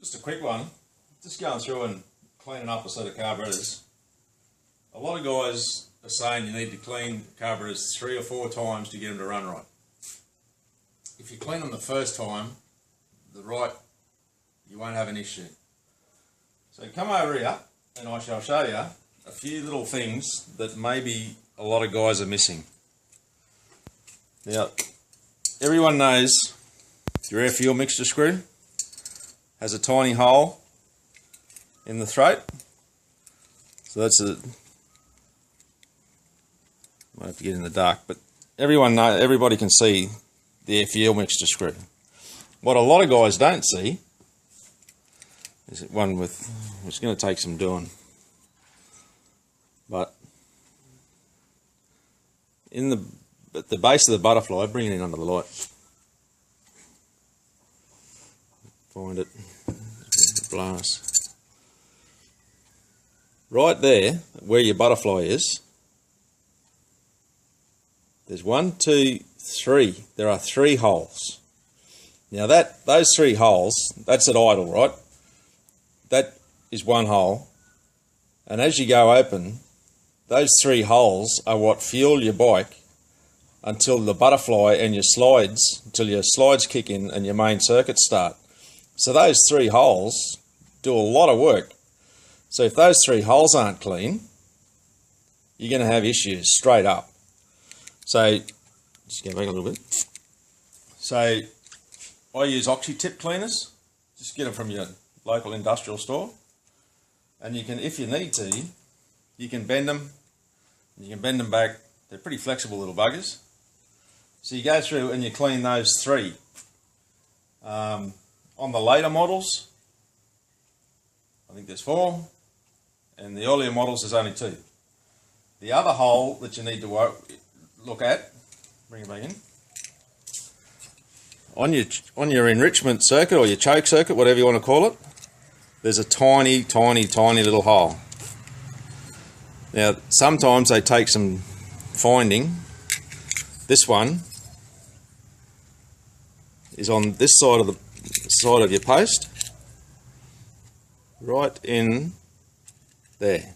Just a quick one, just going through and cleaning up a set of carburetors. A lot of guys are saying you need to clean carburetors 3 or 4 times to get them to run right. If you clean them the first time, you won't have an issue. So come over here and I shall show you a few little things that maybe a lot of guys are missing. Now, everyone knows your air fuel mixture screw has a tiny hole in the throat. So that's might have to get in the dark, but everybody can see the air fuel mixture screw. What a lot of guys don't see is one with, it's going to take some doing, but at the base of the butterfly, bring it in under the light. Find it, blast. Right there, where your butterfly is, there's 1, 2, 3. There are 3 holes. Now those 3 holes, that's at idle, right? That is one hole. And as you go open, those 3 holes are what fuel your bike until the butterfly and your slides, until your slides kick in and your main circuits start. So those 3 holes do a lot of work. So if those 3 holes aren't clean, you're going to have issues straight up. So, just go back a little bit. So, I use oxy tip cleaners. Just get them from your local industrial store. And you can, if you need to, you can bend them. You can bend them back. They're pretty flexible little buggers. So you go through and you clean those 3. On the later models, I think there's 4. And the earlier models, there's only 2. The other hole that you need to look at, bring it back in, on your enrichment circuit or your choke circuit, whatever you want to call it, there's a tiny, tiny, tiny little hole. Now, sometimes they take some finding. This one is on this side of your post, right in there.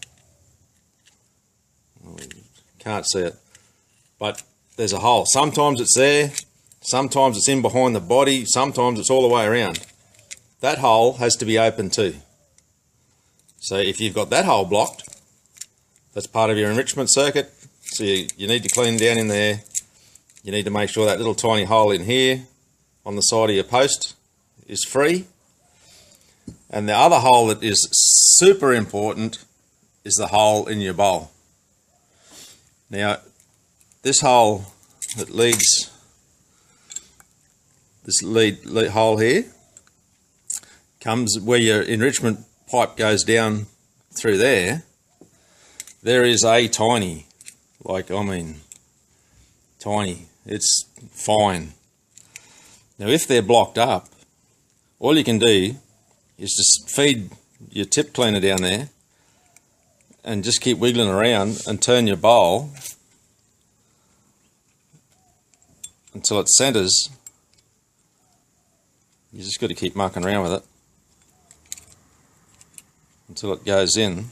Can't see it, but there's a hole. Sometimes it's there, sometimes it's in behind the body, sometimes it's all the way around. That hole has to be open too. So if you've got that hole blocked, that's part of your enrichment circuit. So you need to clean down in there. You need to make sure that little tiny hole in here on the side of your post is free. And the other hole that is super important is the hole in your bowl. Now, this hole that leads, this lead hole here, comes where your enrichment pipe goes down through there. There is a tiny, tiny, it's fine. Now, if they're blocked up, all you can do is just feed your tip cleaner down there and just keep wiggling around and turn your bowl until it centers. You just got to keep mucking around with it until it goes in.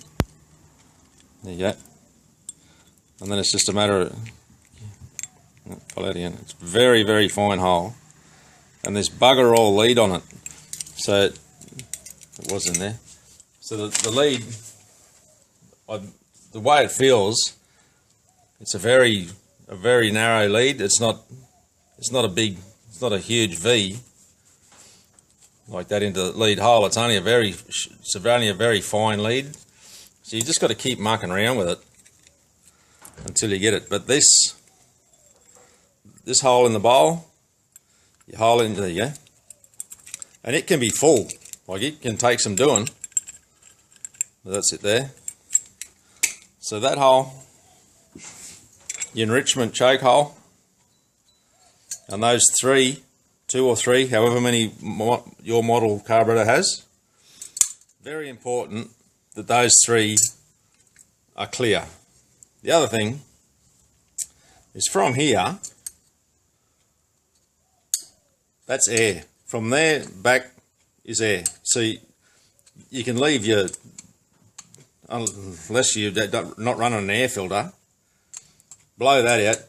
There you go. And then it's just a matter of, pull out again. It's very, very fine hole. And there's bugger all lead on it. So it was in there. So the lead, the way it feels, it's a very narrow lead. It's not a huge V like that into the lead hole. It's only a very fine lead. So you just got to keep mucking around with it until you get it. But this hole in the bowl, your hole in there, you go. And it can be full. Like, it can take some doing. But that's it there. So that hole, your enrichment choke hole, and those 3, 2 or 3, however many your model carburetor has, very important that those 3 are clear. The other thing is from here, that's air. From there back is air. See, you can leave your, unless you're not running an air filter, blow that out.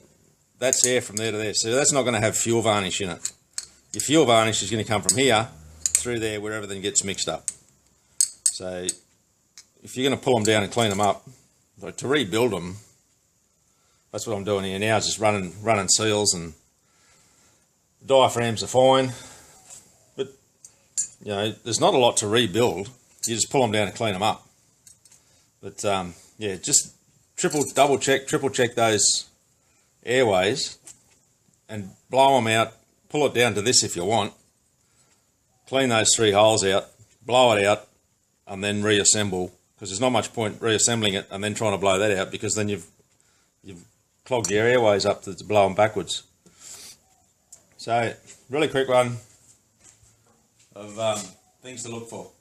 That's air from there to there. So that's not going to have fuel varnish in it. Your fuel varnish is going to come from here through there where everything gets mixed up. So if you're going to pull them down and clean them up, like to rebuild them, that's what I'm doing here now, is just running seals, and diaphragms are fine. But, you know, there's not a lot to rebuild. You just pull them down and clean them up. But, yeah, just double check, triple check those airways and blow them out. Pull it down to this if you want. Clean those 3 holes out, blow it out, and then reassemble, because there's not much point reassembling it and then trying to blow that out, because then you've clogged your airways up to blow them backwards. So, really quick one of things to look for.